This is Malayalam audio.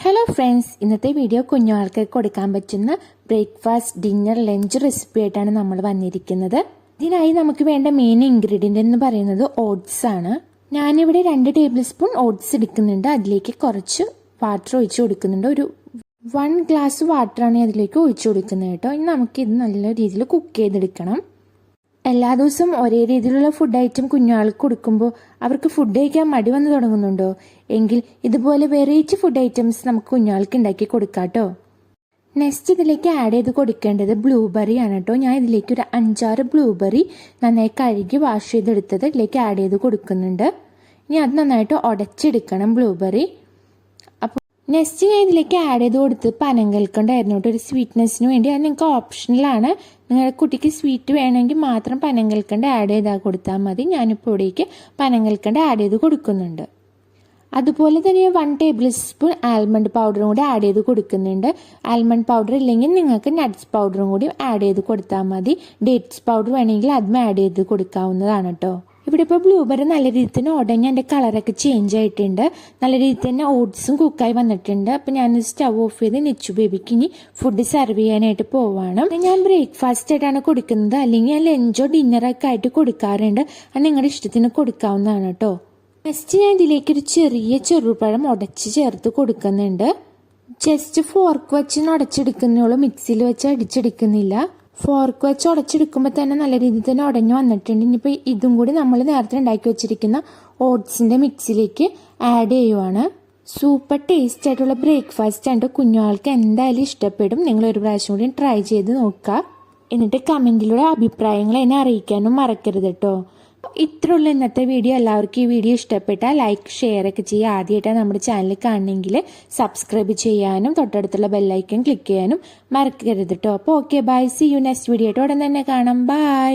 ഹലോ ഫ്രണ്ട്സ്, ഇന്നത്തെ വീഡിയോ കുഞ്ഞുങ്ങൾക്ക് കൊടുക്കാൻ പറ്റുന്ന ബ്രേക്ക്ഫാസ്റ്റ്, ഡിന്നർ, ലഞ്ച് റെസിപ്പി ആയിട്ടാണ് നമ്മൾ വന്നിരിക്കുന്നത്. ഇതിനായി നമുക്ക് വേണ്ട മെയിൻ ഇൻഗ്രീഡിയൻ്റ് എന്ന് പറയുന്നത് ഓട്സ് ആണ്. ഞാനിവിടെ 2 ടേബിൾ സ്പൂൺ ഓട്സ് എടുക്കുന്നുണ്ട്. അതിലേക്ക് കുറച്ച് വാട്ടർ ഒഴിച്ച് കൊടുക്കുന്നുണ്ട്. ഒരു 1 ഗ്ലാസ് വാട്ടറാണ് അതിലേക്ക് ഒഴിച്ചു കൊടുക്കുന്നത് കേട്ടോ. ഇനി നമുക്കിത് നല്ല രീതിയിൽ കുക്ക് ചെയ്തെടുക്കണം. എല്ലാ ദിവസവും ഒരേ രീതിയിലുള്ള ഫുഡ് ഐറ്റം കുഞ്ഞുങ്ങൾക്ക് കൊടുക്കുമ്പോൾ അവർക്ക് ഫുഡ് കഴിക്കാൻ മടി വന്ന് തുടങ്ങുന്നുണ്ടോ? എങ്കിൽ ഇതുപോലെ വെറൈറ്റി ഫുഡ് ഐറ്റംസ് നമുക്ക് കുഞ്ഞുങ്ങൾക്ക് ഉണ്ടാക്കി കൊടുക്കാം കേട്ടോ. നെക്സ്റ്റ് ഇതിലേക്ക് ആഡ് ചെയ്ത് കൊടുക്കേണ്ടത് ബ്ലൂബെറി ആണ് കേട്ടോ. ഞാൻ ഇതിലേക്ക് ഒരു 5-6 ബ്ലൂബെറി നന്നായി കഴുകി വാഷ് ചെയ്തെടുത്തത് ഇതിലേക്ക് ആഡ് ചെയ്ത് കൊടുക്കുന്നുണ്ട്. ഇനി അത് നന്നായിട്ട് ഉടച്ചെടുക്കണം ബ്ലൂബെറി. നെക്സ്റ്റ് ഞാൻ ഇതിലേക്ക് ആഡ് ചെയ്ത് കൊടുത്ത് പനങ്കൽക്കണ്ടായിരുന്നു കേട്ടോ, ഒരു സ്വീറ്റ്നെസ്സിന് വേണ്ടി. അത് നിങ്ങൾക്ക് ഓപ്ഷണലാണ്. നിങ്ങളുടെ കുട്ടിക്ക് സ്വീറ്റ് വേണമെങ്കിൽ മാത്രം പനങ്കൽക്കണ്ട് ആഡ് ചെയ്താൽ കൊടുത്താൽ മതി. ഞാനിപ്പോൾ ഇവിടേക്ക് പനങ്കൽക്കണ്ട് ആഡ് ചെയ്ത് കൊടുക്കുന്നുണ്ട്. അതുപോലെ തന്നെ 1 ടേബിൾ സ്പൂൺ ആൽമണ്ട് പൗഡറും കൂടി ആഡ് ചെയ്ത് കൊടുക്കുന്നുണ്ട്. ആൽമണ്ട് പൗഡർ ഇല്ലെങ്കിൽ നിങ്ങൾക്ക് നട്ട്സ് പൗഡറും കൂടി ആഡ് ചെയ്ത് കൊടുത്താൽ മതി. ഡേറ്റ്സ് പൗഡർ വേണമെങ്കിൽ അതും ആഡ് ചെയ്ത് കൊടുക്കാവുന്നതാണ് കേട്ടോ. ഇവിടെ ഇപ്പോൾ ബ്ലൂബെറി നല്ല രീതിയിൽ തന്നെ ഉടഞ്ഞ് എൻ്റെ കളറൊക്കെ ചേഞ്ച് ആയിട്ടുണ്ട്. നല്ല രീതിയിൽ തന്നെ ഓട്സും കുക്കായി വന്നിട്ടുണ്ട്. അപ്പോൾ ഞാൻ സ്റ്റവ് ഓഫ് ചെയ്ത് നെച്ചു ബേബിക്ക് ഇനി ഫുഡ് സെർവ് ചെയ്യാനായിട്ട് പോവാണ്. ഞാൻ ബ്രേക്ക്ഫാസ്റ്റ് ആയിട്ടാണ് കൊടുക്കുന്നത്, അല്ലെങ്കിൽ ഞാൻ ലഞ്ചോ ഡിന്നറൊക്കെ ആയിട്ട് കൊടുക്കാറുണ്ട്. അത് നിങ്ങളുടെ ഇഷ്ടത്തിന് കൊടുക്കാവുന്നതാണ് കേട്ടോ. നെക്സ്റ്റ് ഞാൻ ഇതിലേക്ക് ഒരു ചെറിയ ചെറുപഴം ഉടച്ച് ചേർത്ത് കൊടുക്കുന്നുണ്ട്. ജസ്റ്റ് ഫോർക്ക് വെച്ച് ഉടച്ചെടുക്കുന്നുള്ളൂ, മിക്സിയിൽ വെച്ച് അടിച്ചെടുക്കുന്നില്ല. ഫോർക്ക് വെച്ച് ഉടച്ചെടുക്കുമ്പോൾ തന്നെ നല്ല രീതിയിൽ തന്നെ ഉടഞ്ഞു വന്നിട്ടുണ്ട്. ഇനിയിപ്പോൾ ഇതും കൂടി നമ്മൾ നേരത്തെ ഉണ്ടാക്കി വെച്ചിരിക്കുന്ന ഓട്സിൻ്റെ മിക്സിലേക്ക് ആഡ് ചെയ്യുവാണ്. സൂപ്പർ ടേസ്റ്റ് ആയിട്ടുള്ള ബ്രേക്ക്ഫാസ്റ്റ് ആണ്. കുഞ്ഞുങ്ങൾക്ക് എന്തായാലും ഇഷ്ടപ്പെടും. നിങ്ങൾ ഒരു പ്രാവശ്യം കൂടി ട്രൈ ചെയ്ത് നോക്കുക. എന്നിട്ട് കമൻറ്റിലൂടെ അഭിപ്രായങ്ങൾ എന്നെ അറിയിക്കാനും മറക്കരുത് കേട്ടോ. ഇത്രയുള്ള ഇന്നത്തെ വീഡിയോ. എല്ലാവർക്കും ഈ വീഡിയോ ഇഷ്ടപ്പെട്ടാൽ ലൈക്ക്, ഷെയർ ഒക്കെ ചെയ്യുക. ആദ്യമായിട്ടാണ് നമ്മുടെ ചാനൽ കാണണമെങ്കിൽ സബ്സ്ക്രൈബ് ചെയ്യാനും തൊട്ടടുത്തുള്ള ബെല്ലൈക്കൺ ക്ലിക്ക് ചെയ്യാനും മറക്കരുത് കേട്ടോ. അപ്പോൾ okay, bye, see you next video ആയിട്ട് ഉടൻ തന്നെ കാണാം. ബൈ.